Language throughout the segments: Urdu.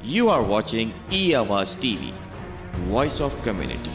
You are watching E-Awaaz TV, Voice of Community.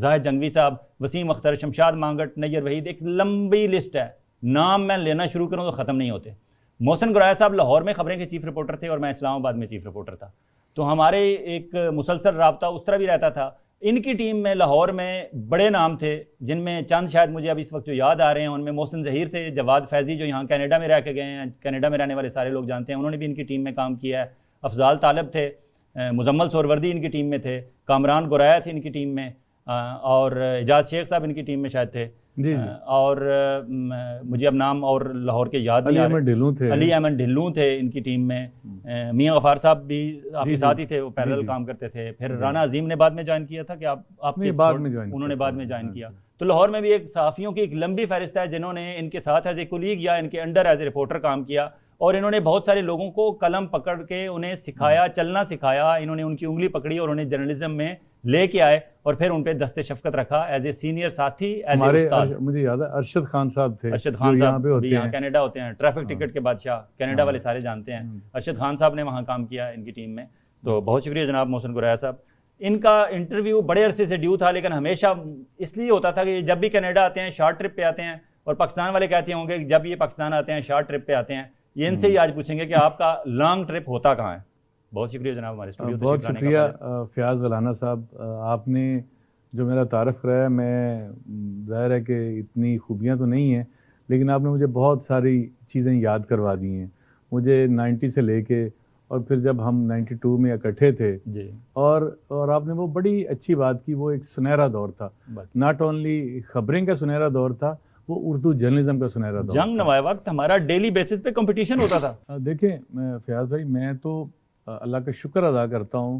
زاہد جنگوی صاحب, وسیم اختر, شمشاد مانگٹ, نیر وحید, ایک لمبی لسٹ ہے, نام میں لینا شروع کروں تو ختم نہیں ہوتے. محسن گرایا صاحب لاہور میں خبریں کے چیف رپورٹر تھے اور میں اسلام آباد میں چیف رپورٹر تھا, تو ہمارے ایک مسلسل رابطہ اس طرح بھی رہتا تھا. ان کی ٹیم میں لاہور میں بڑے نام تھے, جن میں چند شاید مجھے اب اس وقت جو یاد آ رہے ہیں, ان میں محسن ظہیر تھے, جواد فیضی جو یہاں کینیڈا میں رہ کے گئے ہیں, کینیڈا میں رہنے والے سارے لوگ جانتے ہیں, انہوں نے بھی ان کی ٹیم میں کام کیا ہے. افضال طالب تھے, مزمل سوروردی ان کی ٹیم میں تھے, کامران گرایا تھی ان کی ٹیم میں, اور اعجاز شیخ صاحب ان کی ٹیم میں شاید تھے, اور مجھے اب نام اور لاہور کے یاد نہیں آ رہے. علی احمد ڈھلوں تھے ان کی ٹیم میں, میاں غفار صاحب بھی آپ کے ساتھ ہی تھے, وہ پیرل کام کرتے تھے. پھر رانا عظیم نے بعد میں جوائن کیا تھا کہ آپ کے بعد میں انہوں نے بعد میں جوائن کیا. تو لاہور میں بھی ایک صحافیوں کی ایک لمبی فہرست ہے جنہوں نے ان کے ساتھ ایز اے کولیگ یا ان کے انڈر ایز اے رپورٹر کام کیا, اور انہوں نے بہت سارے لوگوں کو قلم پکڑ کے انہیں سکھایا, چلنا سکھایا. انہوں نے ان کی انگلی پکڑی اور انہیں جرنلزم میں لے کے آئے, اور پھر ان پہ دست شفقت رکھا ایز اے سینئر ساتھی. مجھے یاد ہے ارشد خان صاحب تھے, ارشد خان صاحب یہاں کینیڈا ہوتے ہیں, ٹریفک ٹکٹ کے بادشاہ, کینیڈا والے سارے جانتے ہیں. ارشد خان صاحب نے وہاں کام کیا ان کی ٹیم میں. تو بہت شکریہ جناب محسن گرایا صاحب. ان کا انٹرویو بڑے عرصے سے ڈیو تھا, لیکن ہمیشہ اس لیے ہوتا تھا کہ جب بھی کینیڈا آتے ہیں شارٹ ٹرپ پہ آتے ہیں, اور پاکستان والے کہتے ہوں گے جب یہ پاکستان آتے ہیں شارٹ ٹرپ پہ آتے ہیں. یہ ان سے ہی آج پوچھیں گے کہ آپ کا لانگ ٹرپ ہوتا کہاں ہے. بہت شکریہ جناب ہمارے اسٹوڈیو. بہت شکریہ فیاض ولانا صاحب, آپ نے جو میرا تعارف کرایا. میں ظاہر ہے کہ اتنی خوبیاں تو نہیں ہیں, لیکن آپ نے مجھے بہت ساری چیزیں یاد کروا دی ہیں. مجھے 90 سے لے کے, اور پھر جب ہم 92 میں اکٹھے تھے, اور آپ نے وہ بڑی اچھی بات کی. وہ ایک سنہرا دور تھا, ناٹ اونلی خبریں کا سنہرا دور تھا, وہ اردو جرنلزم کا سنہرا دور. جنگ نوائے وقت ہمارا ڈیلی بیسس پہ کمپٹیشن ہوتا تھا. دیکھیں فیاض بھائی, میں تو اللہ کا شکر ادا کرتا ہوں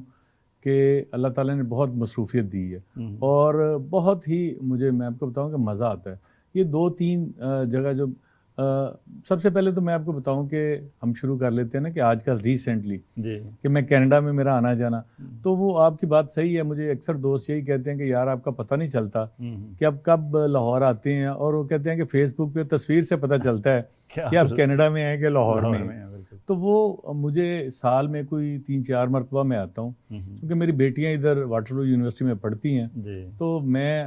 کہ اللہ تعالیٰ نے بہت مصروفیت دی ہے, اور بہت ہی میں آپ کو بتاؤں کہ مزہ آتا ہے. یہ 2-3 جگہ جو سب سے پہلے تو میں آپ کو بتاؤں کہ ہم شروع کر لیتے ہیں نا کہ آج کل ریسنٹلی کہ میں کینیڈا میں میرا آنا جانا, تو وہ آپ کی بات صحیح ہے. مجھے اکثر دوست یہی کہتے ہیں کہ یار آپ کا پتہ نہیں چلتا کہ اب کب لاہور آتے ہیں, اور وہ کہتے ہیں کہ فیس بک پہ تصویر سے پتہ چلتا ہے کہ آپ کینیڈا میں ہیں کہ لاہور میں ہیں. تو وہ مجھے سال میں کوئی 3-4 مرتبہ میں آتا ہوں, کیونکہ میری بیٹیاں ادھر واٹرلو یونیورسٹی میں پڑھتی ہیں. تو میں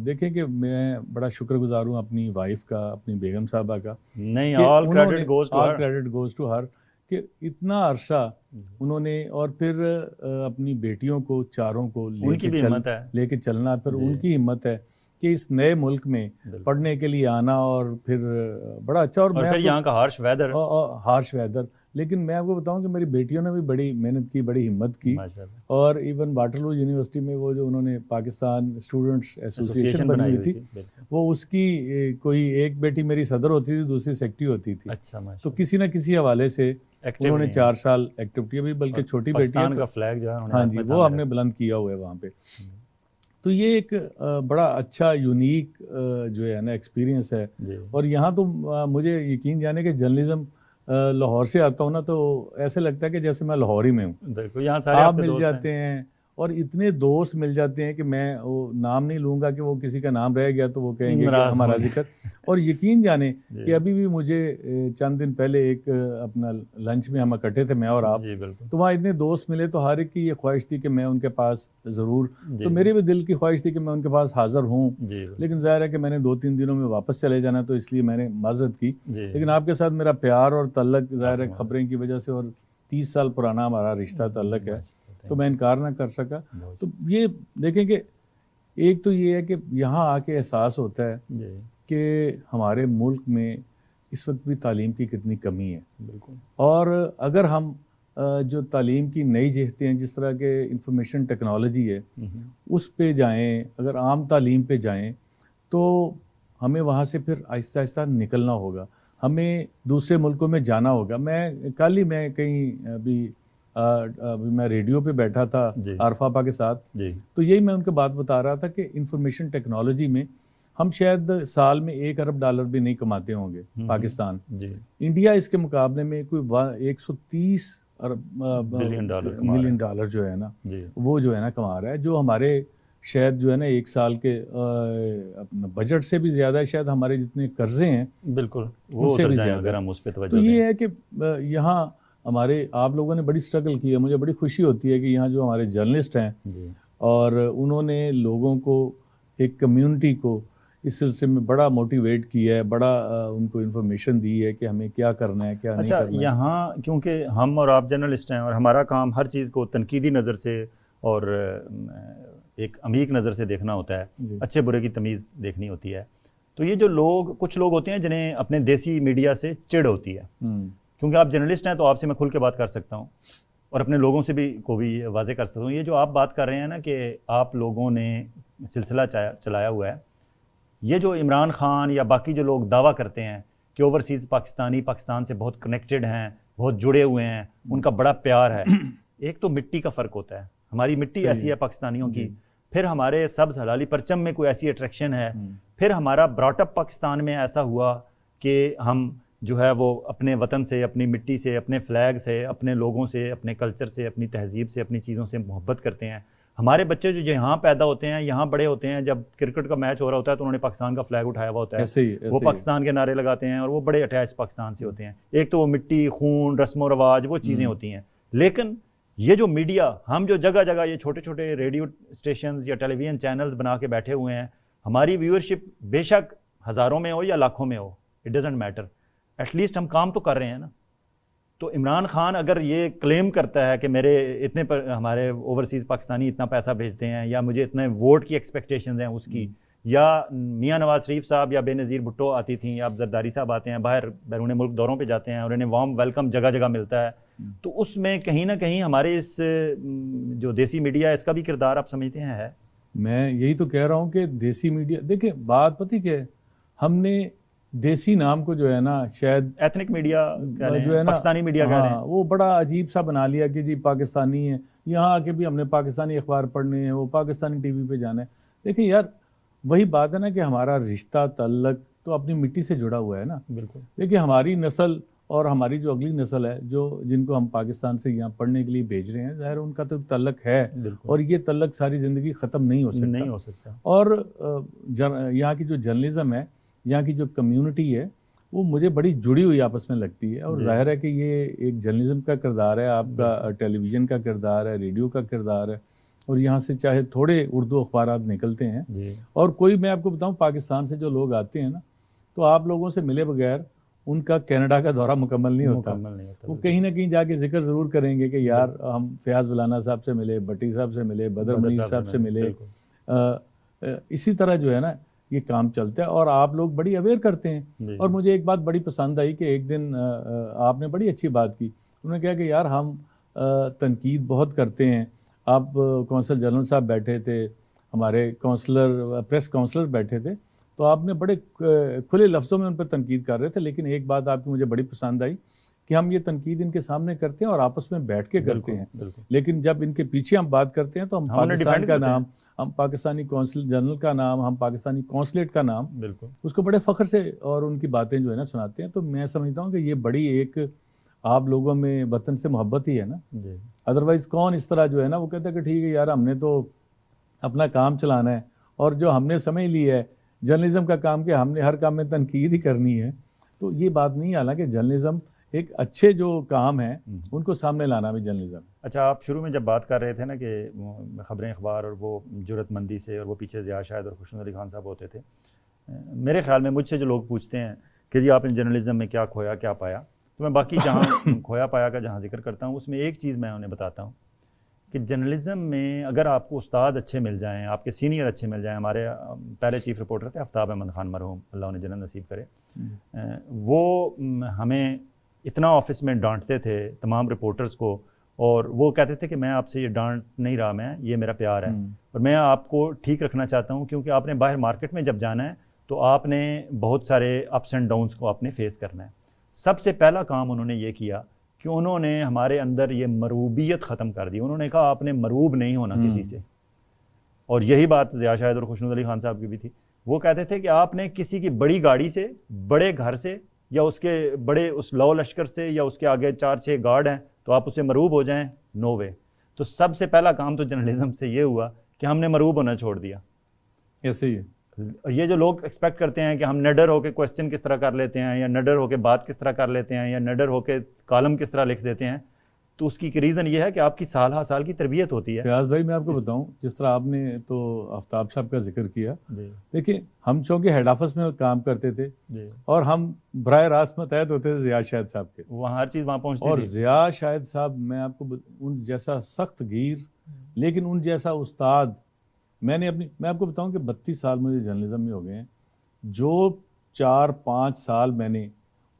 دیکھیں کہ میں بڑا شکر گزار ہوں اپنی وائف کا, اپنی بیگم صاحبہ کا. نہیں, all credit goes to her, کہ اتنا عرصہ انہوں نے, اور پھر اپنی بیٹیوں کو چاروں کو لے کے چلنا. پھر ان کی ہمت ہے کہ اس نئے ملک میں پڑھنے کے لیے آنا, اور پھر بڑا اچھا. اور پھر یہاں کا ہارش ویدر. لیکن میں آپ کو بتاؤں کہ میری بیٹیوں نے بھی بڑی محنت کی, بڑی ہمت کی, اور ایون واٹرلو یونیورسٹی میں وہ جو انہوں نے پاکستان اسٹوڈنٹس ایسوسیشن بنی ہوئی تھی, وہ اس کی کوئی ایک بیٹی میری صدر ہوتی تھی, دوسری سیکٹری ہوتی تھی. تو کسی نہ کسی حوالے سے انہوں نے 4 سال ایکٹیویٹی, بھی بلکہ چھوٹی بیٹی ہے, ہاں جی, وہ ہم نے بلند کیا ہوا ہے وہاں پہ. تو یہ ایک بڑا اچھا یونیک جو ہے نا ایکسپیرینس ہے. اور یہاں تو مجھے یقین جانے کہ جرنلزم لاہور سے آتا ہوں نا, تو ایسے لگتا ہے کہ جیسے میں لاہور ہی میں ہوں. آپ مل جاتے ہیں, اور اتنے دوست مل جاتے ہیں کہ میں وہ نام نہیں لوں گا کہ وہ کسی کا نام رہ گیا تو وہ کہیں گے کہ ہمارا ذکر. اور یقین جانے کہ ابھی بھی مجھے چند دن پہلے ایک اپنا لنچ میں ہم اکٹھے تھے, میں اور آپ, تو وہاں اتنے دوست ملے, تو ہر ایک کی یہ خواہش تھی کہ میں ان کے پاس ضرور, تو میرے بھی دل کی خواہش تھی کہ میں ان کے پاس حاضر ہوں. لیکن ظاہر ہے کہ میں نے 2-3 دنوں میں واپس چلے جانا, تو اس لیے میں نے معذرت کی. لیکن آپ کے ساتھ میرا پیار اور تعلق ظاہر ہے خبریں کی وجہ سے, اور 30 سال پرانا ہمارا رشتہ تعلق ہے, تو میں انکار نہ کر سکا. تو یہ دیکھیں کہ ایک تو یہ ہے کہ یہاں آ کے احساس ہوتا ہے کہ ہمارے ملک میں اس وقت بھی تعلیم کی کتنی کمی ہے. اور اگر ہم جو تعلیم کی نئی جہتیں ہیں, جس طرح کے انفارمیشن ٹیکنالوجی ہے, اس پہ جائیں, اگر عام تعلیم پہ جائیں, تو ہمیں وہاں سے پھر آہستہ آہستہ نکلنا ہوگا, ہمیں دوسرے ملکوں میں جانا ہوگا. کل ہی میں کہیں ابھی میں ریڈیو پہ بیٹھا تھا عارف آپا کے ساتھ, تو یہی میں ان کو بات بتا رہا تھا کہ انفارمیشن ٹیکنالوجی میں ہم شاید سال میں $1 ارب بھی نہیں کماتے ہوں گے پاکستان. انڈیا اس کے مقابلے میں کوئی 130 ملین ڈالر جو ہے نا, وہ جو ہے نا کما رہا ہے, جو ہمارے شاید جو ہے نا 1 سال کے اپنا بجٹ سے بھی زیادہ ہے. شاید ہمارے جتنے قرضے ہیں بالکل ان سے بھی زیادہ. تو یہ ہے کہ یہاں ہمارے آپ لوگوں نے بڑی سٹرگل کی ہے. مجھے بڑی خوشی ہوتی ہے کہ یہاں جو ہمارے جرنلسٹ ہیں, اور انہوں نے لوگوں کو ایک کمیونٹی کو اس سلسلے میں بڑا موٹیویٹ کیا ہے, بڑا ان کو انفارمیشن دی ہے کہ ہمیں کیا کرنا ہے کیا نہیں کرنا ہے. اچھا, یہاں کیونکہ ہم اور آپ جرنلسٹ ہیں اور ہمارا کام ہر چیز کو تنقیدی نظر سے اور ایک عمیق نظر سے دیکھنا ہوتا ہے, اچھے برے کی تمیز دیکھنی ہوتی ہے. تو یہ جو لوگ, کچھ لوگ ہوتے ہیں جنہیں اپنے دیسی میڈیا سے چڑ ہوتی ہے, کیونکہ آپ جرنلسٹ ہیں تو آپ سے میں کھل کے بات کر سکتا ہوں اور اپنے لوگوں سے بھی کو بھی واضح کر سکتا ہوں. یہ جو آپ بات کر رہے ہیں نا کہ آپ لوگوں نے سلسلہ چلایا ہوا ہے, یہ جو عمران خان یا باقی جو لوگ دعویٰ کرتے ہیں کہ اوورسیز پاکستانی پاکستان سے بہت کنیکٹڈ ہیں, بہت جڑے ہوئے ہیں, ان کا بڑا پیار ہے. ایک تو مٹی کا فرق ہوتا ہے, ہماری مٹی ایسی ہے پاکستانیوں کی, پھر ہمارے سبز حلالی پرچم میں کوئی ایسی اٹریکشن ہے, پھر ہمارا براٹ اپ پاکستان میں ایسا ہوا کہ ہم جو ہے وہ اپنے وطن سے, اپنی مٹی سے, اپنے فلیگ سے, اپنے لوگوں سے, اپنے کلچر سے, اپنی تہذیب سے, اپنی چیزوں سے محبت کرتے ہیں. ہمارے بچے جو یہاں پیدا ہوتے ہیں, یہاں بڑے ہوتے ہیں, جب کرکٹ کا میچ ہو رہا ہوتا ہے تو انہوں نے پاکستان کا فلیگ اٹھایا ہوا ہوتا ہے, وہ پاکستان کے نعرے لگاتے ہیں اور وہ بڑے اٹیچ پاکستان سے ہوتے ہیں. ایک تو وہ مٹی, خون, رسم و رواج, وہ چیزیں ہوتی ہیں. لیکن یہ جو میڈیا, ہم جو جگہ جگہ یہ چھوٹے چھوٹے ریڈیو اسٹیشنز یا ٹیلی ویژن چینلز بنا کے بیٹھے ہوئے ہیں, ہماری ویورشپ بے شک ہزاروں میں ہو یا لاکھوں میں ہو, it doesn't matter, at least ہم کام تو کر رہے ہیں نا. تو عمران خان اگر یہ کلیم کرتا ہے کہ میرے اتنے پر ہمارے اوورسیز پاکستانی اتنا پیسہ بھیجتے ہیں, یا مجھے اتنے ووٹ کی ایکسپیکٹیشنز ہیں اس کی, یا میاں نواز شریف صاحب یا بے نظیر بھٹو آتی تھیں, یا اب زرداری صاحب آتے ہیں, باہر بیرون ملک دوروں پہ جاتے ہیں اور انہیں وارم ویلکم جگہ جگہ ملتا ہے, تو اس میں کہیں نہ کہیں ہمارے اس جو دیسی میڈیا ہے اس کا بھی کردار آپ سمجھتے ہیں ہے؟ میں یہی تو کہہ رہا ہوں کہ دیسی میڈیا, دیکھیں بات پتہ کیا ہے, ہم نے دیسی نام کو جو ہے نا شاید ایتھنک میڈیا جو ہے نا, پاکستانی میڈیا کہہ رہے ہیں, وہ بڑا عجیب سا بنا لیا کہ جی پاکستانی ہے, یہاں آ کے بھی ہم نے پاکستانی اخبار پڑھنے ہیں, وہ پاکستانی ٹی وی پہ جانا ہے. دیکھیں یار, وہی بات ہے نا کہ ہمارا رشتہ تعلق تو اپنی مٹی سے جڑا ہوا ہے نا. بالکل. دیکھیں ہماری نسل اور ہماری جو اگلی نسل ہے, جو جن کو ہم پاکستان سے یہاں پڑھنے کے لیے بھیج رہے ہیں, ظاہر ان کا تو تعلق ہے, اور یہ تعلق ساری زندگی ختم نہیں ہو سکتا. اور یہاں کی جو جرنلزم ہے, یہاں کی جو کمیونٹی ہے, وہ مجھے بڑی جڑی ہوئی آپس میں لگتی ہے. اور ظاہر ہے کہ یہ ایک جرنلزم کا کردار ہے, آپ کا ٹیلی ویژن کا کردار ہے, ریڈیو کا کردار ہے, اور یہاں سے چاہے تھوڑے اردو اخبارات نکلتے ہیں, اور کوئی میں آپ کو بتاؤں پاکستان سے جو لوگ آتے ہیں نا, تو آپ لوگوں سے ملے بغیر ان کا کینیڈا کا دورہ مکمل نہیں ہوتا. وہ کہیں نہ کہیں جا کے ذکر ضرور کریں گے کہ یار ہم فیاض ولانا صاحب سے ملے, بٹی صاحب سے ملے, بدر منیر صاحب سے ملے. اسی طرح جو ہے نا یہ کام چلتا ہے, اور آپ لوگ بڑی اویئر کرتے ہیں. اور مجھے ایک بات بڑی پسند آئی کہ ایک دن آپ نے بڑی اچھی بات کی, انہوں نے کہا کہ یار ہم تنقید بہت کرتے ہیں. آپ کونسل جنرل صاحب بیٹھے تھے, ہمارے پریس کونسلر بیٹھے تھے, تو آپ نے بڑے کھلے لفظوں میں ان پہ تنقید کر رہے تھے. لیکن ایک بات آپ کی مجھے بڑی پسند آئی کہ ہم یہ تنقید ان کے سامنے کرتے ہیں اور آپس میں بیٹھ کے کرتے ہیں, لیکن جب ان کے پیچھے ہم بات کرتے ہیں تو ہم پاکستان کا نام, ہم پاکستانی کونسل جنرل کا نام, ہم پاکستانی کونسلیٹ کا نام, اس کو بڑے فخر سے اور ان کی باتیں جو ہے نا سناتے ہیں. تو میں سمجھتا ہوں کہ یہ بڑی ایک آپ لوگوں میں وطن سے محبت ہی ہے نا. ادروائز کون اس طرح جو ہے نا وہ کہتا ہے کہ ٹھیک ہے یار ہم نے تو اپنا کام چلانا ہے, اور جو ہم نے سمجھ لی ہے جرنلزم کا کام کہ ہم نے ہر کام میں تنقید ہی کرنی ہے, تو یہ بات نہیں. حالانکہ جرنلزم ایک اچھے جو کام ہیں ان کو سامنے لانا بھی جرنلزم. اچھا, آپ شروع میں جب بات کر رہے تھے نا کہ خبریں اخبار اور وہ جرأت مندی سے, اور وہ پیچھے ضیاء شاہد اور خوشنود علی خان صاحب ہوتے تھے, میرے خیال میں مجھ سے جو لوگ پوچھتے ہیں کہ جی آپ نے جرنلزم میں کیا کھویا کیا پایا, تو میں باقی جہاں کھویا پایا کا جہاں ذکر کرتا ہوں اس میں ایک چیز میں انہیں بتاتا ہوں کہ جرنلزم میں اگر آپ کو استاد اچھے مل جائیں, آپ کے سینئر اچھے مل جائیں. ہمارے پہلے چیف رپورٹر تھے آفتاب احمد خان مرحوم, اللہ انہیں جنت نصیب کرے, وہ ہمیں اتنا آفس میں ڈانٹتے تھے تمام رپورٹرز کو, اور وہ کہتے تھے کہ میں آپ سے یہ ڈانٹ نہیں رہا, میں یہ میرا پیار ہے, اور میں آپ کو ٹھیک رکھنا چاہتا ہوں, کیونکہ آپ نے باہر مارکیٹ میں جب جانا ہے تو آپ نے بہت سارے اپس اینڈ ڈاؤنس کو آپ نے فیس کرنا ہے. سب سے پہلا کام انہوں نے یہ کیا کہ انہوں نے ہمارے اندر یہ مروبیت ختم کر دی. انہوں نے کہا آپ نے مروب نہیں ہونا کسی سے, اور یہی بات ضیاء شاہد اور خوشنود علی خان صاحب کی بھی تھی. وہ کہتے تھے کہ آپ نے کسی کی بڑی گاڑی سے, بڑے گھر سے, یا اس کے بڑے اس لو لشکر سے, یا اس کے آگے 4-6 گارڈ ہیں تو آپ اسے مروب ہو جائیں, نو وے. تو سب سے پہلا کام تو جرنلزم سے یہ ہوا کہ ہم نے مروب ہونا چھوڑ دیا. ایسے ہی یہ جو لوگ ایکسپیکٹ کرتے ہیں کہ ہم نڈر ہو کے کویسچن کس طرح کر لیتے ہیں, یا نڈر ہو کے بات کس طرح کر لیتے ہیں, یا نڈر ہو کے کالم کس طرح لکھ دیتے ہیں, تو اس کی ریزن یہ ہے کہ آپ کی سال ہر سال کی تربیت ہوتی ہے. فیاض بھائی میں آپ کو بتاؤں جس طرح آپ نے تو آفتاب صاحب کا ذکر کیا, دیکھیں ہم چونکہ ہیڈ آفس میں کام کرتے تھے اور ہم براہ راست متحد ہوتے تھے ضیاء شاہد صاحب کے, وہاں ہر چیز وہاں پہنچتی تھی. اور ضیاء شاہد صاحب میں آپ کو ان جیسا سخت گیر لیکن ان جیسا استاد میں آپ کو بتاؤں کہ 32 سال مجھے جرنلزم میں ہو گئے ہیں, جو 4-5 سال میں نے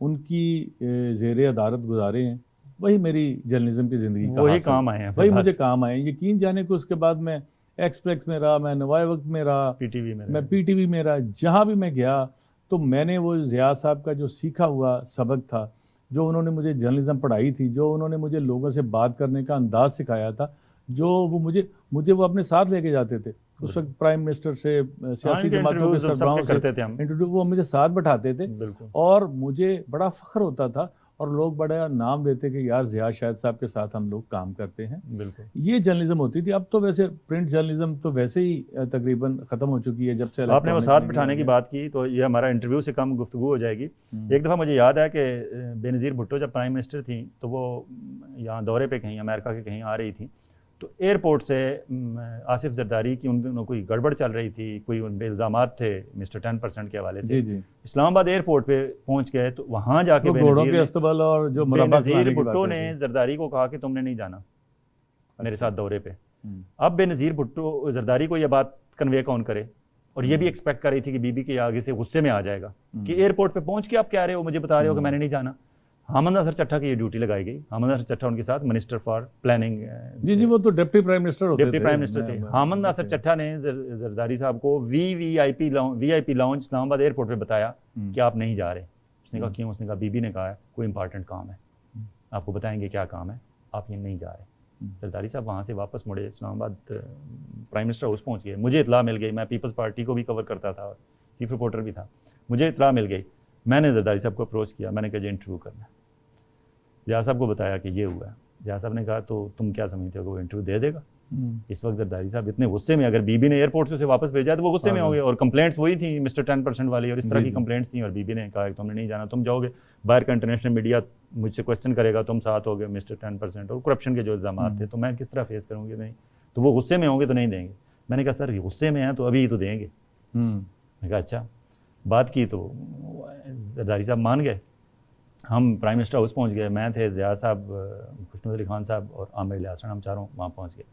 ان کی زیر ادارت گزارے ہیں وہی میری جرنلزم کی زندگی کا وہی کام آئے ہیں, وہی مجھے کام آئے ہیں. یقین جانے کو اس کے بعد میں ایکسپریس میں رہا, میں نوائے وقت میں رہا, پی ٹی وی میں رہا, جہاں بھی میں گیا تو میں نے وہ ضیاء صاحب کا جو سیکھا ہوا سبق تھا, جو انہوں نے مجھے جرنلزم پڑھائی تھی, جو انہوں نے مجھے لوگوں سے بات کرنے کا انداز سکھایا تھا, جو وہ مجھے وہ اپنے ساتھ لے کے جاتے تھے. اس وقت پرائم منسٹر سے سیاسی جماعتوں کے سربراہوں سے انٹرویو وہ مجھے ساتھ بٹھاتے تھے, اور مجھے بڑا فخر ہوتا تھا اور لوگ بڑا نام دیتے کہ یار ضیاء شاہد صاحب کے ساتھ ہم لوگ کام کرتے ہیں. یہ جرنلزم ہوتی تھی. اب تو ویسے پرنٹ جرنلزم تو ویسے ہی تقریباً ختم ہو چکی ہے جب سے آپ نے وہ ساتھ بٹھانے کی بات کی, تو یہ ہمارا انٹرویو سے کم گفتگو ہو جائے گی. ایک دفعہ مجھے یاد ہے کہ بے نظیر بھٹو جب پرائم منسٹر تھیں تو وہ یہاں دورے پہ کہیں امریکہ کے کہیں آ رہی تھیں, تو ایئرپورٹ سے آصف زرداری کی ان دنوں کوئی گڑبڑ چل رہی تھی, کوئی ان پہ الزامات تھے مسٹر 10% کے حوالے سے. اسلام آباد ایئرپورٹ پہ پہنچ گئے تو وہاں جا کے بے نظیر بھٹو نے زرداری کو کہا کہ تم نے نہیں جانا میرے ساتھ دورے پہ. اب بے نظیر بھٹو زرداری کو یہ بات کنوے کون کرے, اور یہ بھی ایکسپیکٹ کر رہی تھی کہ بی بی کے آگے سے غصے میں آ جائے گا کہ ایئرپورٹ پہ پہنچ کے آپ کیا رہے ہو, مجھے بتا رہے ہو کہ میں نے نہیں جانا. حامد ناصر چٹھا کی یہ ڈیوٹی لگائی گئی. حامد ناصر چٹھا ان کے ساتھ منسٹر فار پلاننگ, جی وہ تو ڈپٹی پرائم منسٹر تھے. حامد ناصر چٹھا نے زرداری صاحب کو وی آئی پی لاؤنج اسلام آباد ایئرپورٹ پہ بتایا کہ آپ نہیں جا رہے. اس نے کہا کیوں؟ اس نے کہا بی بی نے کہا ہے کوئی امپارٹنٹ کام ہے, آپ کو بتائیں گے کیا کام ہے, آپ یہ نہیں جا رہے. زرداری صاحب وہاں سے واپس مڑے, اسلام آباد پرائم منسٹر ہاؤس پہنچ گئے. مجھے اطلاع مل گئی, میں پیپلز پارٹی کو بھی کور کرتا تھا اور چیف رپورٹر بھی تھا, مجھے اطلاع مل گئی. میں نے زرداری صاحب کو اپروچ کیا, میں نے کہا جی انٹرویو کرنا ہے. ضیاء صاحب کو بتایا کہ یہ ہوا ہے. ضیاء صاحب نے کہا تو تم کیا سمجھتے ہو کہ وہ انٹرویو دے دے گا؟ اس وقت زرداری صاحب اتنے غصے میں, اگر بی بی نے ایئرپورٹ سے اسے واپس بھیجا تو وہ غصے میں ہوں گے, اور کمپلینٹس وہی تھیں مسٹر 10% والی, اور اس طرح کی کمپلینٹس تھیں, اور بی بی نے کہا کہ تم نے نہیں جانا, تم جاؤ گے باہر کا انٹرنیشنل میڈیا مجھ سے کویشچن کرے گا, تم ساتھ ہو گے مسٹر 10%, اور کرپشن کے جو الزامات تھے, تو میں کس طرح فیس کروں گی؟ نہیں, تو وہ غصے میں ہوں گے تو نہیں دیں گے. میں نے کہا سر غصے میں ہیں تو ابھی تو دیں گے. میں نے کہا اچھا. بات کی تو زرداری صاحب مان گئے. ہم پرائم منسٹر ہاؤس پہنچ گئے, میں تھے, ضیاء صاحب, خوشنود علی خان صاحب اور عامر الیاس, ہم چاروں وہاں پہنچ گئے.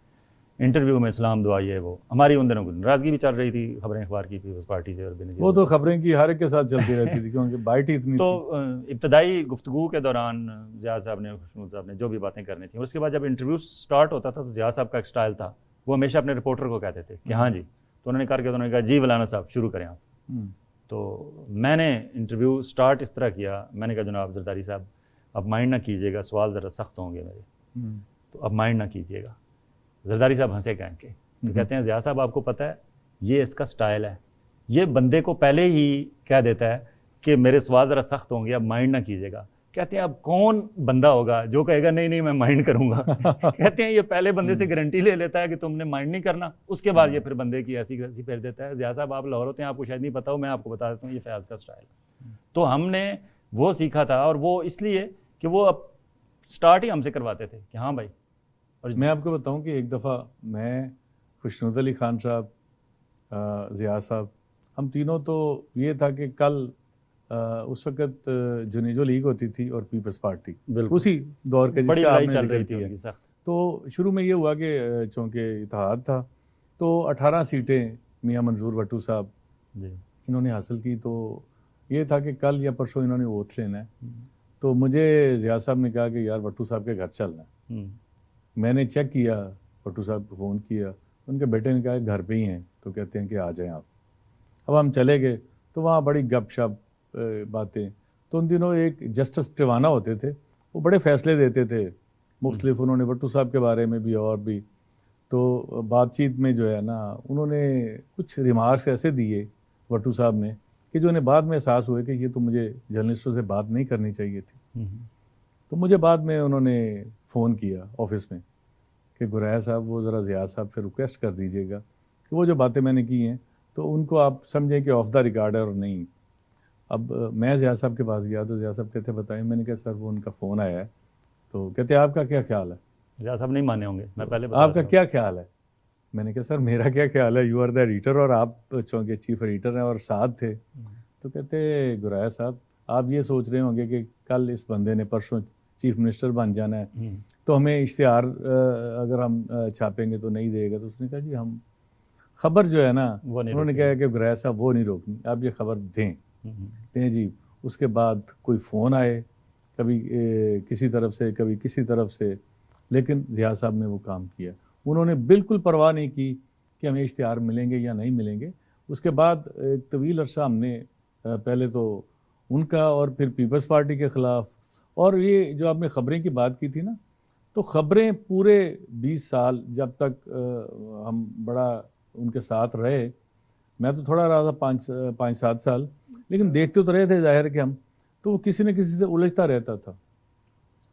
انٹرویو میں سلام دعا یہ وہ, ہماری ان دنوں کو ناراضگی بھی چل رہی تھی خبریں اخبار کی پیپلز پارٹی سے, اور وہ تو خبریں کی ہر ایک کے ساتھ چلتی رہتی تھی کیونکہ بائٹ ہی اتنی. تو ابتدائی گفتگو کے دوران ضیاء صاحب نے, خوشنود صاحب نے جو بھی باتیں کرنی تھیں, اس کے بعد جب انٹرویو سٹارٹ ہوتا تھا تو ضیاء صاحب کا ایک سٹائل تھا, وہ ہمیشہ اپنے رپورٹر کو کہتے تھے کہ ہاں جی, تو انہوں نے کر کے انہوں نے کہا جی مولانا صاحب شروع کریں آپ. تو میں نے انٹرویو سٹارٹ اس طرح کیا, میں نے کہا جناب زرداری صاحب اب مائنڈ نہ کیجیے گا, سوال ذرا سخت ہوں گے میرے, تو اب مائنڈ نہ کیجیے گا. زرداری صاحب ہنسے کہیں کے, تو کہتے ہیں ضیاء صاحب آپ کو پتہ ہے یہ اس کا سٹائل ہے, یہ بندے کو پہلے ہی کہہ دیتا ہے کہ میرے سوال ذرا سخت ہوں گے, اب مائنڈ نہ کیجیے گا. کہتے ہیں اب کون بندہ ہوگا جو کہے گا نہیں میں مائنڈ کروں گا. کہتے ہیں یہ پہلے بندے سے گارنٹی لے لیتا ہے کہ تم نے مائنڈ نہیں کرنا, اس کے بعد یہ پھر بندے کی ایسی پھیر دیتا ہے. ضیاء صاحب آپ لاہور ہوتے ہیں, آپ کو شاید نہیں پتا ہو, میں آپ کو بتا دیتا ہوں یہ فیاض کا سٹائل. تو ہم نے وہ سیکھا تھا, اور وہ اس لیے کہ وہ اب سٹارٹ ہی ہم سے کرواتے تھے کہ ہاں بھائی. اور میں آپ کو بتاؤں کہ ایک دفعہ میں, خوشنود علی خان صاحب, ضیاء صاحب, ہم تینوں, تو یہ تھا کہ کل اس وقت جنیجو لیگ ہوتی تھی اور پیپلز پارٹی, اسی دور کے جس کا آپ نے چل ذکر رہی کیا. تھی. تو شروع میں یہ ہوا کہ چونکہ اتحاد تھا تو 18 سیٹیں میاں منظور وٹو صاحب انہوں نے حاصل کی. تو یہ تھا کہ کل یا پرسوں انہوں نے اوتھ لینا ہے. تو مجھے ضیاء صاحب نے کہا کہ یار وٹو صاحب کے گھر چلنا ہے. میں نے چیک کیا, وٹو صاحب کو فون کیا, ان کے بیٹے نے کہا گھر پہ ہی ہیں, تو کہتے ہیں کہ آ جائیں آپ. اب ہم چلے گئے تو وہاں بڑی گپ شپ باتیں. تو ان دنوں ایک جسٹس ٹیوانا ہوتے تھے, وہ بڑے فیصلے دیتے تھے مختلف, انہوں نے وٹو صاحب کے بارے میں بھی اور بھی. تو بات چیت میں جو ہے نا, انہوں نے کچھ ریمارکس ایسے دیے وٹو صاحب نے کہ جو انہیں بعد میں احساس ہوئے کہ یہ تو مجھے جرنلسٹوں سے بات نہیں کرنی چاہیے تھی. تو مجھے بعد میں انہوں نے فون کیا آفس میں کہ گریا صاحب وہ ذرا ضیاء صاحب سے ریکویسٹ کر دیجیے گا کہ وہ جو باتیں میں نے کی ہیں تو ان کو آپ سمجھیں کہ آف دا ریکارڈ ہے اور نہیں. اب میں ضیاء صاحب کے پاس گیا تو ضیاء صاحب کہتے بتائیں. میں نے کہا سر وہ ان کا فون آیا ہے تو کہتے آپ کا کیا خیال ہے؟ ریاض صاحب نہیں مانے ہوں گے, میں پہلے آپ کا کیا خیال ہے؟ میں نے کہا سر میرا کیا خیال ہے, یو آر دا ایڈیٹر اور آپ چونکہ چیف ایڈیٹر ہیں اور ساتھ تھے. تو کہتے گریا صاحب آپ یہ سوچ رہے ہوں گے کہ کل اس بندے نے پرسوں چیف منسٹر بن جانا ہے تو ہمیں اشتہار اگر ہم چھاپیں گے تو نہیں دے گا. تو اس نے کہا جی ہم خبر جو ہے نا, انہوں نے کہا کہ گریا صاحب وہ نہیں روکنی, آپ یہ خبر دیں جی. اس کے بعد کوئی فون آئے کبھی کسی طرف سے کبھی کسی طرف سے, لیکن ضیاء صاحب نے وہ کام کیا. انہوں نے بالکل پرواہ نہیں کی کہ ہمیں اشتہار ملیں گے یا نہیں ملیں گے. اس کے بعد ایک طویل عرصہ ہم نے پہلے تو ان کا اور پھر پیپلز پارٹی کے خلاف, اور یہ جو آپ نے خبریں کی بات کی تھی نا, تو خبریں پورے 20 سال جب تک ہم بڑا ان کے ساتھ رہے, میں تو تھوڑا رہا تھا 5-7 سال, لیکن دیکھتے تو رہے تھے ظاہر کہ ہم, تو وہ کسی نہ کسی سے الجھتا رہتا تھا.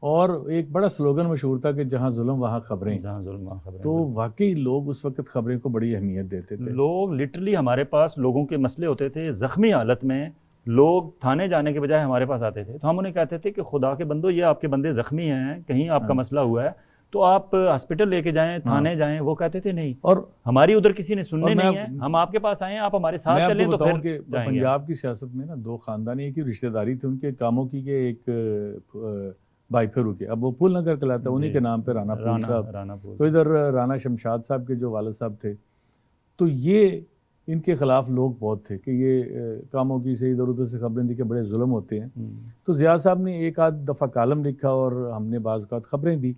اور ایک بڑا سلوگن مشہور تھا کہ جہاں ظلم وہاں خبریں, تو واقعی لوگ اس وقت خبریں کو بڑی اہمیت دیتے تھے. لوگ لٹرلی ہمارے پاس لوگوں کے مسئلے ہوتے تھے زخمی حالت میں, لوگ تھانے جانے کے بجائے ہمارے پاس آتے تھے, تو ہم انہیں کہتے تھے کہ خدا کے بندو یہ آپ کے بندے زخمی ہیں, کہیں آپ کا مسئلہ ہوا ہے تو آپ ہاسپٹل لے کے جائیں, تھانے جائیں. وہ کہتے تھے نہیں, اور ہماری ادھر کسی نے سننے نہیں ہے, ہم آپ کے پاس آئے ہیں, آپ ہمارے ساتھ چلیں. تو پھر کہ پنجاب کی سیاست میں نا 2 خاندانی ایک ہی رشتہ داری تھی ان کے کاموں کی, کہ ایک بھائی پھرو کے, اب وہ پھول نگر کہلاتا ہے, انہی کے نام پہ رانا پھول صاحب, تو ادھر رانا شمشاد صاحب کے جو والد صاحب تھے, تو یہ ان کے خلاف لوگ بہت تھے کہ یہ کاموں کی سے ادھر ادھر سے خبریں دی کہ بڑے ظلم ہوتے ہیں. تو ضیاء صاحب نے ایک آدھ دفعہ کالم لکھا اور ہم نے بعض اوقات خبریں دی,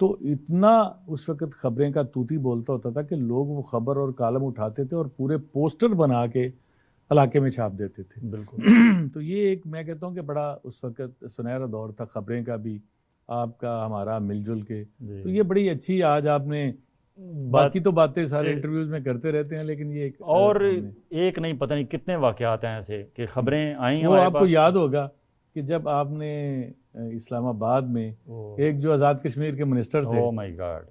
تو اتنا اس وقت خبریں کا توتی بولتا ہوتا تھا کہ لوگ وہ خبر اور کالم اٹھاتے تھے اور پورے پوسٹر بنا کے علاقے میں چھاپ دیتے تھے. بالکل. تو یہ ایک میں کہتا ہوں کہ بڑا اس وقت سنہرا دور تھا خبریں کا بھی, آپ کا ہمارا مل جل کے. تو یہ بڑی اچھی, آج آپ نے باقی تو باتیں سارے انٹرویوز میں کرتے رہتے ہیں, لیکن یہ ایک نہیں پتہ نہیں کتنے واقعات ہیں ایسے کہ خبریں آئیں. وہ آپ کو یاد ہوگا کہ جب آپ نے اسلام آباد میں ایک جو آزاد کشمیر کے منسٹر تھے, او مائی گاڈ,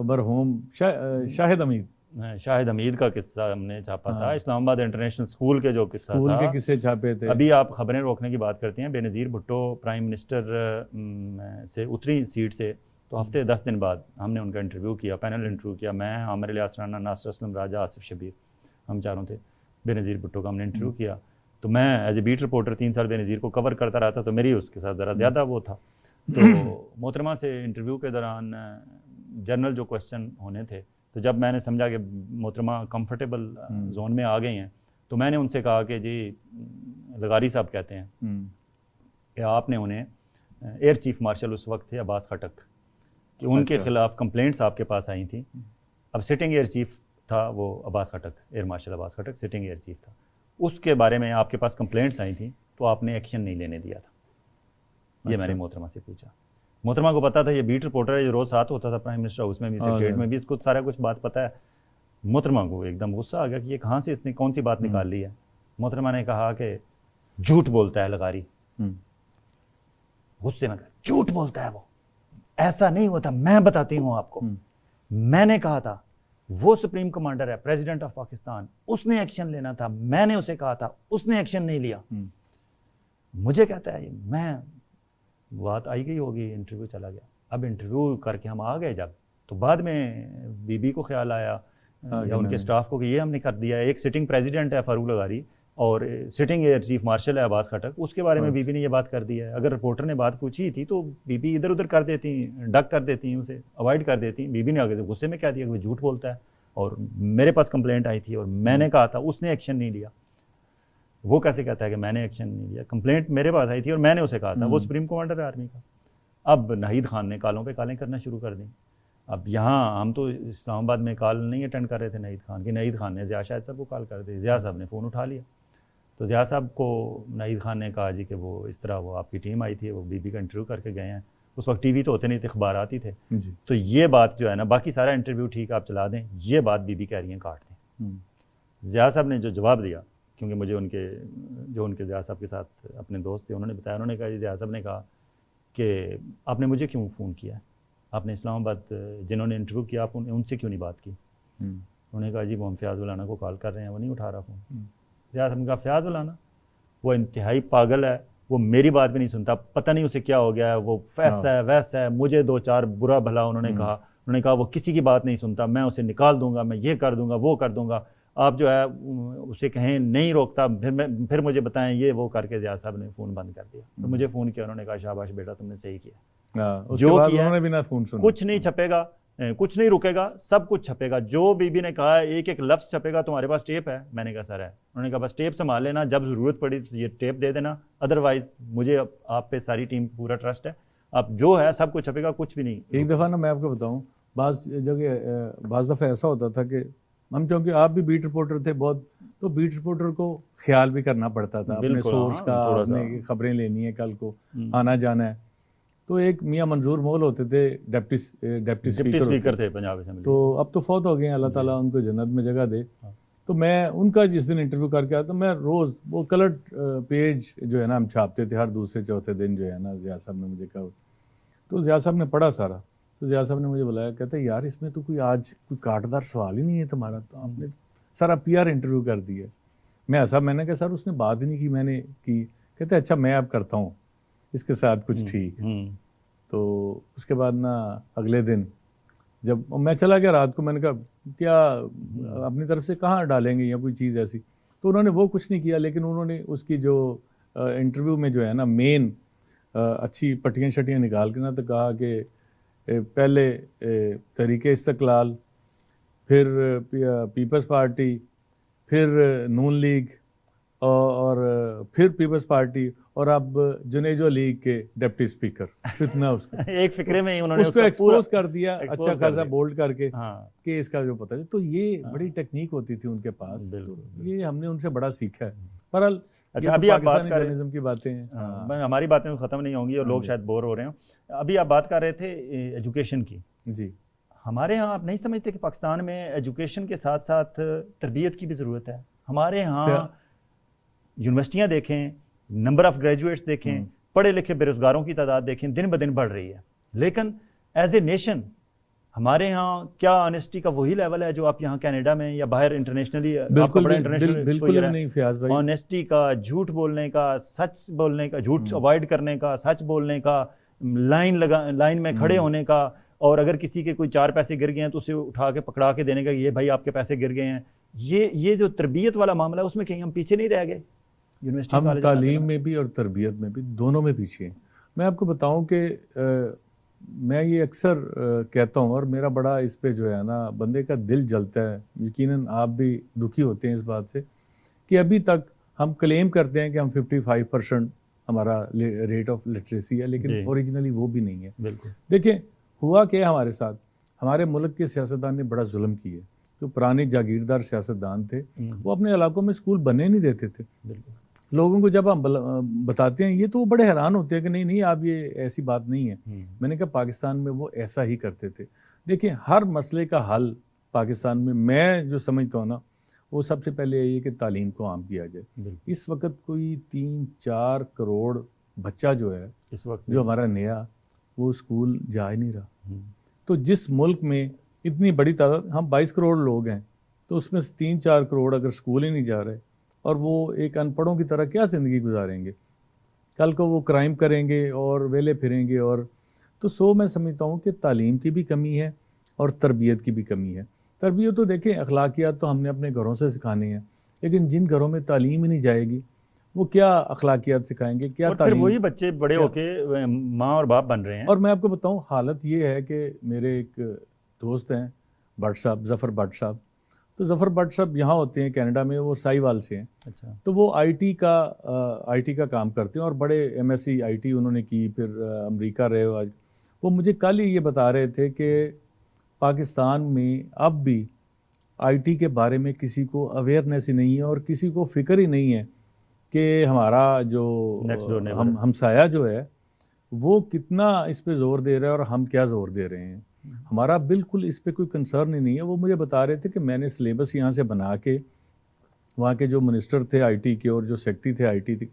مرحوم شاہد حمید کا قصہ ہم نے چھاپا تھا. اسلام آباد انٹرنیشنل اسکول کے جو قصہ تھا, اسکول کے قصے چھاپے تھے. ابھی آپ خبریں روکنے کی بات کرتے ہیں, بے نظیر بھٹو پرائم منسٹر سے اتری سیٹ سے, تو ہفتے 10 دن بعد ہم نے ان کا انٹرویو کیا, پینل انٹرویو کیا. میں, عامر الیاس رانا, ناصر اسلم راجہ, آصف شبیر, ہم چاروں تھے. بے نظیر بھٹو کا ہم نے انٹرویو کیا, تو میں ایز اے بیٹ رپورٹر 3 سال بے نظیر کو کور کرتا رہا تھا, تو میری اس کے ساتھ ذرا زیادہ وہ تھا. تو محترمہ سے انٹرویو کے دوران جنرل جو کوسچن ہونے تھے, تو جب میں نے سمجھا کہ محترمہ کمفرٹیبل زون میں آ گئی ہیں, تو میں نے ان سے کہا کہ جی لغاری صاحب کہتے ہیں کہ آپ نے انہیں, ایئر چیف مارشل اس وقت تھے عباس خٹک, کہ ان کے خلاف کمپلینٹس آپ کے پاس آئی تھیں. اب سٹنگ ایئر چیف تھا وہ عباس خٹک, ایئر مارشل عباس خٹک سٹنگ ایئر چیف تھا, اس کے بارے میں آپ کے پاس کمپلینٹس آئی تھیں, تو آپ نے ایکشن نہیں لینے دیا تھا. یہ میں نے محترمہ سے پوچھا. محترمہ کو پتا تھا, یہ بیٹ رپورٹر ہے, جو روز ساتھ ہوتا تھا پرائم منسٹر ہاؤس میں بھی, سیکریٹریٹ میں بھی, اس کو سارا کچھ بات پتہ ہے. محترمہ کو ایک دم غصہ آ گیا کہ یہ کہاں سے اس نے کون سی بات نکال لی ہے. محترمہ نے کہا کہ جھوٹ بولتا ہے لغاری. غصے میں کہا جھوٹ بولتا ہے, وہ ایسا نہیں ہوتا, میں بتاتی ہوں آپ کو. میں نے کہا تھا وہ سپریم کمانڈر ہے, پریزیڈنٹ آف پاکستان, اس نے ایکشن لینا تھا, میں نے اسے کہا تھا, اس نے ایکشن نہیں لیا. مجھے کہتا ہے, میں بات آئی گئی ہوگی, انٹرویو چلا گیا. اب انٹرویو کر کے ہم آ گئے جب, تو بعد میں بی بی کو خیال آیا یا ان کے سٹاف کو کہ یہ ہم نے کر دیا ہے. ایک سٹنگ پریزیڈنٹ ہے فاروق لغاری, اور سٹنگ ایئر چیف مارشل ہے عباس خٹک, اس کے بارے میں بی بی نے یہ بات کر دی ہے. اگر رپورٹر نے بات پوچھی تھی تو بی بی ادھر ادھر کر دیتی, ڈک کر دیتی, اسے اوائڈ کر دیتی. بی بی نے آگے سے غصے میں کہہ دیا کہ وہ جھوٹ بولتا ہے, اور میرے پاس کمپلینٹ آئی تھی اور میں نے کہا تھا, اس نے ایکشن نہیں لیا. وہ کیسے کہتا ہے کہ میں نے ایکشن نہیں لیا؟ کمپلینٹ میرے پاس آئی تھی اور میں نے اسے کہا تھا. وہ سپریم کمانڈر ہے آرمی کا. اب ناہید خان نے کالوں پہ کالیں کرنا شروع کر دیں. اب یہاں ہم تو اسلام آباد میں کال نہیں اٹینڈ کر رہے تھے ناہید خان کی, ناہید خان نے ضیاء شاہد صاحب کو کال کر دی. ضیاء صاحب نے فون اٹھا لیا, تو ضیاء صاحب کو ناہید خان نے کہا جی کہ وہ اس طرح وہ آپ کی ٹیم آئی تھی, وہ بی بی کا انٹرویو کر کے گئے ہیں. اس وقت ٹی وی تو ہوتے نہیں تھے, اخبارات ہی تھے. تو یہ بات جو ہے نا, باقی سارا انٹرویو ٹھیک آپ چلا دیں, یہ بات بی بی کہہ رہی ہیں کاٹ دیں. ضیاء صاحب نے جو جواب دیا, کیونکہ مجھے ان کے ضیاء صاحب کے ساتھ اپنے دوست تھے, انہوں نے بتایا, انہوں نے کہا ضیاء صاحب نے کہا کہ آپ نے مجھے کیوں فون کیا ہے, آپ نے اسلام آباد جنہوں نے انٹرویو کیا آپ ان سے کیوں نہیں بات کی. انہوں نے کہا جی وہ ہم فیاض ولانا کو کال کر رہے ہیں, وہ نہیں اٹھا رہا فون. ضیاء صاحب نے کہا فیاض ولانا وہ انتہائی پاگل ہے, وہ میری بات بھی نہیں سنتا, پتہ نہیں اسے کیا ہو گیا ہے, وہ ایسا ہے ویسا ہے, مجھے 2-4 برا بھلا انہوں نے کہا وہ کسی کی بات نہیں سنتا, میں اسے نکال دوں گا, میں یہ کر دوں گا, وہ کر دوں گا. آپ جو ہے اسے کہیں نہیں روکتا, پھر مجھے بتائیں یہ وہ کر کے زیاد صاحب نے فون بند کر دیا. تو مجھے فون کیا, انہوں نے کہا شاباش بیٹا تم نے صحیح کیا, جو کیا کچھ نہیں چھپے گا, کچھ نہیں رکے گا, سب کچھ چھپے گا. جو بی بی نے کہا ایک ایک لفظ چھپے گا, تمہارے پاس ٹیپ ہے؟ میں نے کہا سر ہے. انہوں نے کہا بس ٹیپ سنبھال لینا, جب ضرورت پڑی تو یہ ٹیپ دے دینا, ادروائز مجھے آپ پہ ساری ٹیم پورا ٹرسٹ ہے, اب جو ہے سب کچھ چھپے گا, کچھ بھی نہیں. ایک دفعہ نا میں آپ کو بتاؤں, بعض جگہ بعض دفعہ ایسا ہوتا تھا کہ ہم, کیونکہ آپ بھی بیٹ رپورٹر تھے بہت, تو بیٹ رپورٹر کو خیال بھی کرنا پڑتا تھا اپنے سورس کا, اپنے خبریں لینی ہے, کل کو آنا جانا ہے. تو ایک میاں منظور مول ہوتے تھے, ڈپٹی اسپیکر تھے پنجاب اسمبلی, تو اب تو فوت ہو گئے ہیں, اللہ تعالیٰ ان کو جنت میں جگہ دے. تو میں ان کا جس دن انٹرویو کر کے آیا تو میں روز وہ کلرڈ پیج جو ہے نا ہم چھاپتے تھے ہر دوسرے چوتھے دن, جو ہے نا ضیاء صاحب نے مجھے کہا, تو ضیاء صاحب نے پڑھا سارا. تو ضیاء صاحب نے مجھے بلایا, کہتے یار اس میں تو کوئی آج کوئی کاٹدار سوال ہی نہیں ہے تمہارا, تو آپ نے سارا PR انٹرویو کر دیا. میں ایسا, میں نے کہا سر اس نے بات ہی نہیں کی, میں نے کی. کہتے اچھا میں اب کرتا ہوں اس کے ساتھ کچھ ٹھیک. تو اس کے بعد نا اگلے دن جب میں چلا گیا رات کو, میں نے کہا کیا اپنی طرف سے کہاں ڈالیں گے یا کوئی چیز ایسی, تو انہوں نے وہ کچھ نہیں کیا. لیکن انہوں نے اس کی جو انٹرویو میں جو ہے نا مین اچھی پٹیاں شٹیاں نکال کے نا, تو کہا کہ پہلے تحریک استقلال, پھر پیپلز پارٹی, پھر نون لیگ, اور پھر پیپلز پارٹی, اور اب جنیجو لیگ کے ڈپٹی اسپیکر. اتنا اس کا ایک فکرے میں انہوں نے اس کو ایکسپوز کر دیا اچھا خاصا بولڈ کر کے کہ اس کا جو پتہ ہے. تو یہ بڑی ٹیکنیک ہوتی تھی ان کے پاس, یہ ہم نے ان سے بڑا سیکھا ہے. بہرحال اچھا ابھی آپ بات کر جرنلزم کی باتیں ہیں, ہماری باتیں ختم نہیں ہوں گی اور لوگ شاید بور ہو رہے ہوں. ابھی آپ بات کر رہے تھے ایجوکیشن کی. جی, ہمارے ہاں آپ نہیں سمجھتے کہ پاکستان میں ایجوکیشن کے ساتھ ساتھ تربیت کی بھی ضرورت ہے؟ ہمارے ہاں یونیورسٹیاں دیکھیں, نمبر آف گریجویٹس دیکھیں, پڑھے لکھے بے روزگاروں کی تعداد دیکھیں, دن بدن بڑھ رہی ہے. لیکن ایز اے نیشن ہمارے ہاں کیا آنیسٹی کا وہی لیول ہے جو آپ یہاں کینیڈا میں یا باہر انٹرنیشنل نہیں فیاض بھائی. آنیسٹی کا, جھوٹ بولنے کا, سچ بولنے کا, جھوٹ اوائڈ کرنے کا, سچ بولنے کا, لائن میں کھڑے ہونے کا, اور اگر کسی کے کوئی 4 پیسے گر گئے ہیں تو اسے اٹھا کے پکڑا کے دینے کا, یہ بھائی آپ کے پیسے گر گئے ہیں. یہ جو تربیت والا معاملہ ہے اس میں کہیں ہم پیچھے نہیں رہ گئے؟ یونیورسٹی ہم تعلیم میں بھی اور تربیت میں بھی دونوں میں پیچھے ہیں. میں آپ کو بتاؤں کہ میں یہ اکثر کہتا ہوں, اور میرا بڑا اس پہ جو ہے نا بندے کا دل جلتا ہے, یقیناً آپ بھی دکھی ہوتے ہیں اس بات سے, کہ ابھی تک ہم کلیم کرتے ہیں کہ ہم 55% ہمارا ریٹ آف لٹریسی ہے, لیکن اوریجنلی وہ بھی نہیں ہے. بالکل. دیکھیں ہوا کیا ہمارے ساتھ, ہمارے ملک کے سیاستدان نے بڑا ظلم کیے. جو پرانے جاگیردار سیاستدان تھے وہ اپنے علاقوں میں اسکول بننے نہیں دیتے تھے. لوگوں کو جب ہم بتاتے ہیں یہ تو وہ بڑے حیران ہوتے ہیں کہ نہیں آپ یہ ایسی بات نہیں ہے. میں نے کہا پاکستان میں وہ ایسا ہی کرتے تھے. دیکھیں ہر مسئلے کا حل پاکستان میں جو سمجھتا ہوں نا, وہ سب سے پہلے یہ کہ تعلیم کو عام کیا جائے. اس وقت کوئی 3-4 کروڑ بچہ جو ہے اس وقت جو ہمارا نیا, وہ اسکول جا ہی نہیں رہا. تو جس ملک میں اتنی بڑی تعداد, ہم 22 کروڑ لوگ ہیں, تو اس میں 3-4 کروڑ اگر اسکول ہی نہیں جا رہے, اور وہ ایک ان پڑھوں کی طرح کیا زندگی گزاریں گے؟ کل کو وہ کرائم کریں گے اور ویلے پھریں گے. اور تو میں سمجھتا ہوں کہ تعلیم کی بھی کمی ہے اور تربیت کی بھی کمی ہے. تربیت تو دیکھیں اخلاقیات تو ہم نے اپنے گھروں سے سکھانے ہیں, لیکن جن گھروں میں تعلیم ہی نہیں جائے گی وہ کیا اخلاقیات سکھائیں گے, کیا تعلیم؟ وہی بچے بڑے ہو کے ماں اور باپ بن رہے ہیں. اور میں آپ کو بتاؤں حالت یہ ہے کہ میرے ایک دوست ہیں بٹ صاحب, ظفر بٹ صاحب. تو ظفر بٹ صاحب یہاں ہوتے ہیں کینیڈا میں, وہ سائی وال سے ہیں. اچھا. تو وہ آئی ٹی کا کام کرتے ہیں, اور بڑے MSc IT انہوں نے کی, پھر امریکہ رہے ہو آج. وہ مجھے کل ہی یہ بتا رہے تھے کہ پاکستان میں اب بھی IT کے بارے میں کسی کو اویئرنیس ہی نہیں ہے, اور کسی کو فکر ہی نہیں ہے کہ ہمارا جو ہمسایہ جو ہے وہ کتنا اس پہ زور دے رہا ہے اور ہم کیا زور دے رہے ہیں. ہمارا بالکل اس پہ کوئی کنسرن ہی نہیں ہے. وہ مجھے بتا رہے تھے کہ میں نے سلیبس یہاں سے بنا کے وہاں کے جو منسٹر تھے IT کے اور جو سیکٹری تھے IT تھے,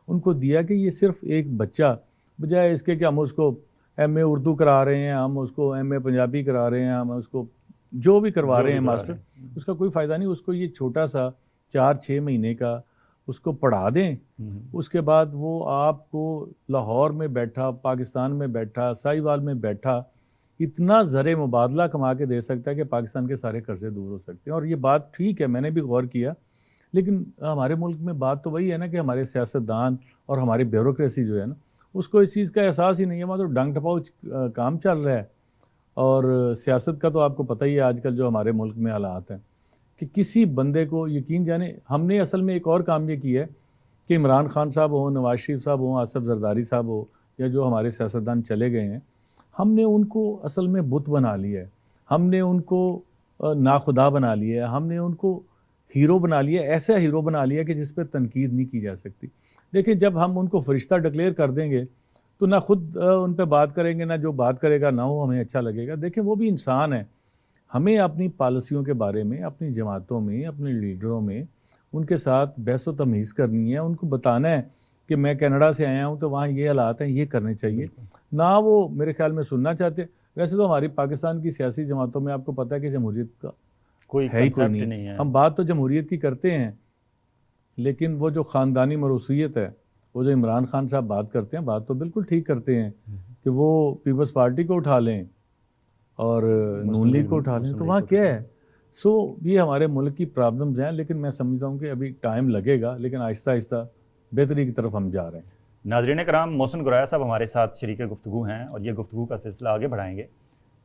ان کو دیا کہ یہ صرف ایک بچہ, بجائے اس کے کہ ہم اس کو MA اردو کرا رہے ہیں, ہم اس کو MA پنجابی کرا رہے ہیں, ہم اس کو جو بھی کروا رہے ہیں ماسٹر, اس کا کوئی فائدہ نہیں. اس کو یہ چھوٹا سا 4-6 مہینے کا اس کو پڑھا دیں، اس کے بعد وہ آپ کو لاہور میں بیٹھا، پاکستان میں بیٹھا، ساہیوال میں بیٹھا اتنا زر مبادلہ کما کے دے سکتا ہے کہ پاکستان کے سارے قرضے دور ہو سکتے ہیں. اور یہ بات ٹھیک ہے، میں نے بھی غور کیا، لیکن ہمارے ملک میں بات تو وہی ہے نا کہ ہمارے سیاستدان اور ہماری بیوروکریسی جو ہے نا اس کو اس چیز کا احساس ہی نہیں ہے. وہاں تو ڈنگ ٹپاؤ کام چل رہا ہے. اور سیاست کا تو آپ کو پتہ ہی ہے آج کل جو ہمارے ملک میں حالات ہیں کہ کسی بندے کو یقین جانے. ہم نے اصل میں ایک اور کام یہ کیا ہے کہ عمران خان صاحب ہوں، نواز شریف صاحب ہوں، آصف زرداری صاحب ہو، یا جو ہمارے سیاستدان چلے گئے ہیں، ہم نے ان کو اصل میں بت بنا لیا ہے. ہم نے ان کو ناخدا بنا لیا ہے. ہم نے ان کو ہیرو بنا لیا، ایسا ہیرو بنا لیا کہ جس پہ تنقید نہیں کی جا سکتی. دیکھیں جب ہم ان کو فرشتہ ڈکلیئر کر دیں گے تو نہ خود ان پہ بات کریں گے، نہ جو بات کرے گا نہ وہ ہمیں اچھا لگے گا. دیکھیں وہ بھی انسان ہے. ہمیں اپنی پالیسیوں کے بارے میں، اپنی جماعتوں میں، اپنے لیڈروں میں ان کے ساتھ بحث و تمیز کرنی ہے. ان کو بتانا ہے کہ میں کینیڈا سے آیا ہوں تو وہاں یہ حالات ہیں، یہ کرنے چاہیے. نہ وہ میرے خیال میں سننا چاہتے. ویسے تو ہماری پاکستان کی سیاسی جماعتوں میں آپ کو پتہ ہے کہ جمہوریت کا کوئی ہے ہی کوئی نہیں ہے. ہم بات تو جمہوریت کی کرتے ہیں، لیکن وہ جو خاندانی موروثیت ہے، وہ جو عمران خان صاحب بات کرتے ہیں، بات تو بالکل ٹھیک کرتے ہیں کہ وہ پیپلز پارٹی کو اٹھا لیں اور نون لیگ کو اٹھا لیں، تو وہاں کیا ہے. یہ ہمارے ملک کی پرابلمز ہیں، لیکن میں سمجھتا ہوں کہ ابھی ٹائم لگے گا، لیکن آہستہ آہستہ بہتری کی طرف ہم جا رہے ہیں. ناظرین کرام، محسن گرایا صاحب ہمارے ساتھ شریک گفتگو ہیں اور یہ گفتگو کا سلسلہ آگے بڑھائیں گے.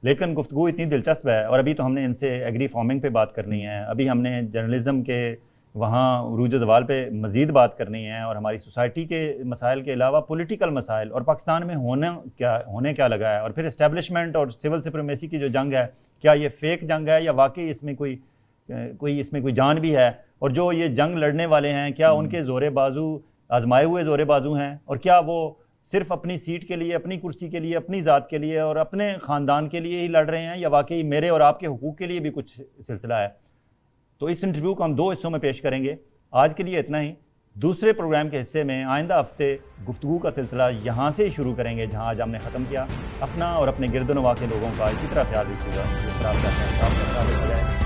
لیکن گفتگو اتنی دلچسپ ہے اور ابھی تو ہم نے ان سے ایگری فارمنگ پہ بات کرنی ہے، ابھی ہم نے جرنلزم کے وہاں عروج و زوال پہ مزید بات کرنی ہے، اور ہماری سوسائٹی کے مسائل کے علاوہ پولیٹیکل مسائل اور پاکستان میں ہونے کیا لگا ہے، اور پھر اسٹیبلشمنٹ اور سول سپریمیسی کی جو جنگ ہے، کیا یہ فیک جنگ ہے یا واقعی اس میں کوئی جان بھی ہے، اور جو یہ جنگ لڑنے والے ہیں کیا ان کے زور بازو آزمائے ہوئے زور بازو ہیں، اور کیا وہ صرف اپنی سیٹ کے لیے، اپنی کرسی کے لیے، اپنی ذات کے لیے اور اپنے خاندان کے لیے ہی لڑ رہے ہیں، یا واقعی میرے اور آپ کے حقوق کے لیے بھی کچھ سلسلہ ہے. تو اس انٹرویو کو ہم 2 حصوں میں پیش کریں گے. آج کے لیے اتنا ہی. دوسرے پروگرام کے حصے میں آئندہ ہفتے گفتگو کا سلسلہ یہاں سے ہی شروع کریں گے جہاں آج ہم نے ختم کیا. اپنا اور اپنے گرد و نواح کے لوگوں کا اسی طرح خیال رکھیے گا جس طرح آپ کا خیال